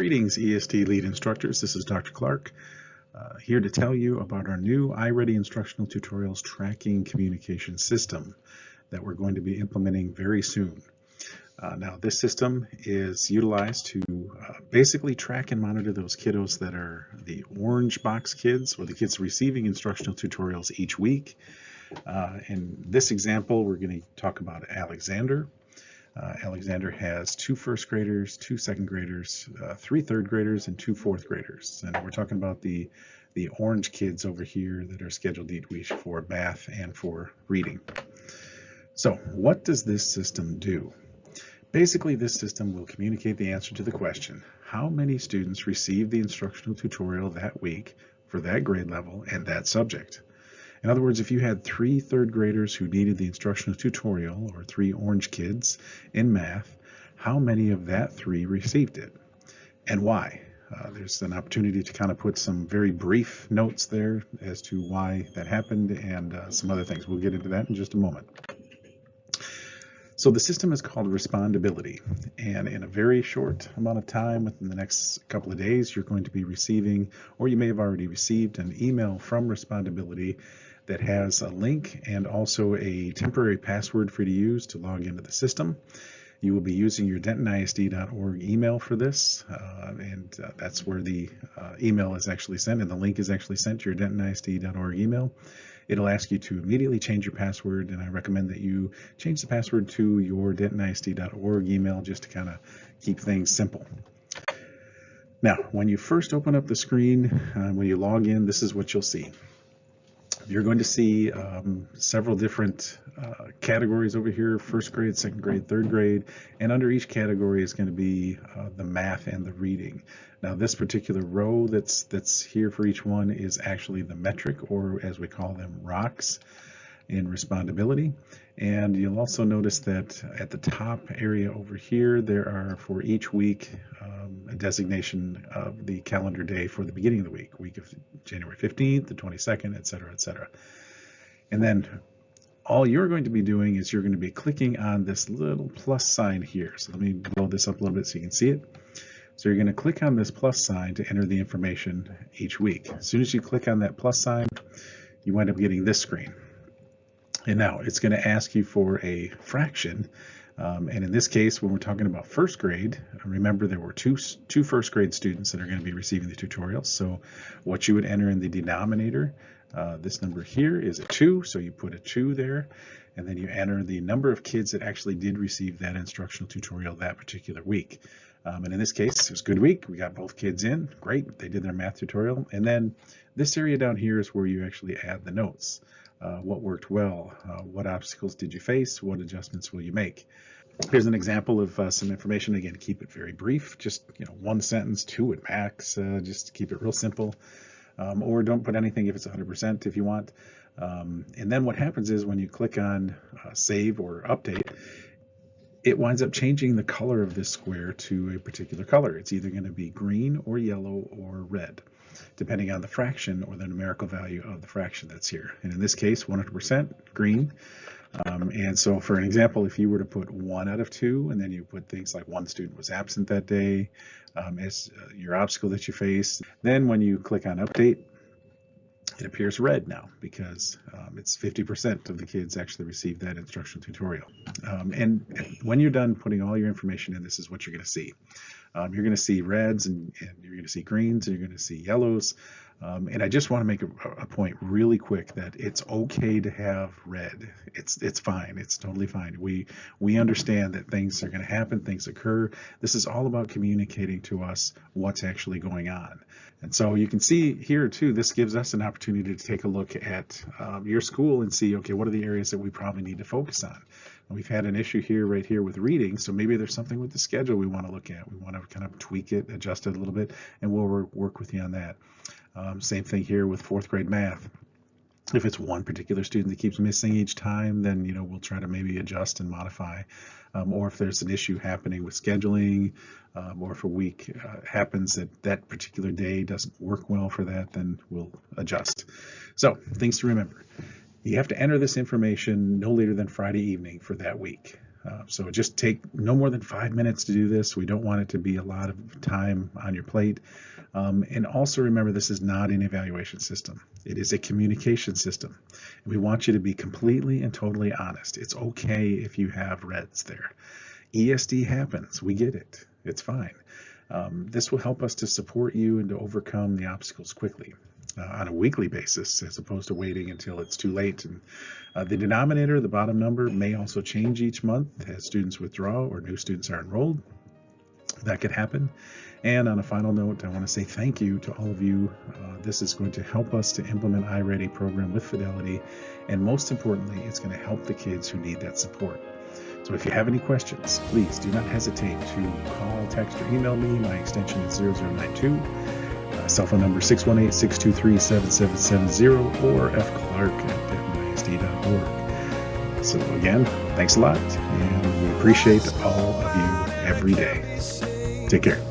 Greetings, EST lead instructors. This is Dr. Clark, here to tell you about our new iReady instructional tutorials tracking communication system that we're going to be implementing very soon. Now, this system is utilized to basically track and monitor those kiddos that are the orange box kids, or the kids receiving instructional tutorials each week. In this example, we're going to talk about Alexander. Alexander has 2 first graders, 2 second graders, 3 third graders, and 2 fourth graders. And we're talking about the orange kids over here that are scheduled each week for math and for reading. So what does this system do? Basically, this system will communicate the answer to the question, how many students received the instructional tutorial that week for that grade level and that subject? In other words, if you had 3 third graders who needed the instructional tutorial, or 3 orange kids in math, how many of that 3 received it and why? There's an opportunity to kind of put some very brief notes there as to why that happened and some other things. We'll get into that in just a moment. So the system is called Respondability, and in a very short amount of time, within the next couple of days, you're going to be receiving, or you may have already received, an email from Respondability that has a link and also a temporary password for you to use to log into the system. You will be using your dentonisd.org email for this, and that's where the email is actually sent, and the link is actually sent to your dentonisd.org email. It'll ask you to immediately change your password, and I recommend that you change the password to your dentonisd.org email just to kind of keep things simple. Now, when you first open up the screen, when you log in, this is what you'll see. You're going to see several different categories over here: first grade, second grade, third grade, and under each category is going to be the math and the reading. Now, this particular row that's here for each one is actually the metric, or as we call them, rocks in Respondability. And you'll also notice that at the top area over here, there are for each week a designation of the calendar day for the beginning of the week of January 15th, the 22nd, etc., etc. And then all you're going to be doing is you're going to be clicking on this little plus sign here. So let me blow this up a little bit so you can see it. So you're going to click on this plus sign to enter the information each week. As soon as you click on that plus sign, you wind up getting this screen. And now it's going to ask you for a fraction. And in this case, when we're talking about first grade, remember there were two first grade students that are going to be receiving the tutorials. So what you would enter in the denominator, this number here is a 2, so you put a 2 there, and then you enter the number of kids that actually did receive that instructional tutorial that particular week. And in this case, it was a good week. We got both kids in. Great. They did their math tutorial. And then this area down here is where you actually add the notes. What worked well? What obstacles did you face? What adjustments will you make? Here's an example of some information. Again, keep it very brief. Just 1 sentence, 2 at max. Just keep it real simple. Or don't put anything if it's 100% if you want. And then what happens is when you click on save or update, it winds up changing the color of this square to a particular color. It's either going to be green or yellow or red, depending on the fraction or the numerical value of the fraction that's here. And in this case, 100% green. And so for an example, if you were to put 1 out of 2, and then you put things like 1 student was absent that day as your obstacle that you faced, then when you click on update, it appears red now because it's 50% of the kids actually received that instructional tutorial. And when you're done putting all your information in, this is what you're going to see. You're going to see reds, and you're going to see greens, and you're going to see yellows. And I just want to make a point really quick that it's okay to have red. It's fine. It's totally fine. We understand that things are going to happen, things occur. This is all about communicating to us what's actually going on. And so you can see here too, this gives us an opportunity to take a look at your school and see, okay, what are the areas that we probably need to focus on? And we've had an issue here, right here with reading, so maybe there's something with the schedule we want to look at. We want to kind of tweak it, adjust it a little bit, and we'll work with you on that. Same thing here with 4th grade math. If it's one particular student that keeps missing each time, then we'll try to maybe adjust and modify. Or if there's an issue happening with scheduling, or if a week happens that particular day doesn't work well for that, then we'll adjust. So things to remember. You have to enter this information no later than Friday evening for that week. So just take no more than 5 minutes to do this. We don't want it to be a lot of time on your plate. And also remember, this is not an evaluation system. It is a communication system. And we want you to be completely and totally honest. It's okay if you have reds there. ESD happens. We get it. It's fine. This will help us to support you and to overcome the obstacles quickly on a weekly basis, as opposed to waiting until it's too late. And the denominator, the bottom number, may also change each month as students withdraw or new students are enrolled. That could happen. And on a final note, I want to say thank you to all of you. This is going to help us to implement iReady program with fidelity. And most importantly, it's going to help the kids who need that support. So if you have any questions, please do not hesitate to call, text, or email me. My extension is 0092. Cell phone number 618-623-7770 or fclark@denverisd.org. So again, thanks a lot, and we appreciate all of you every day. Take care.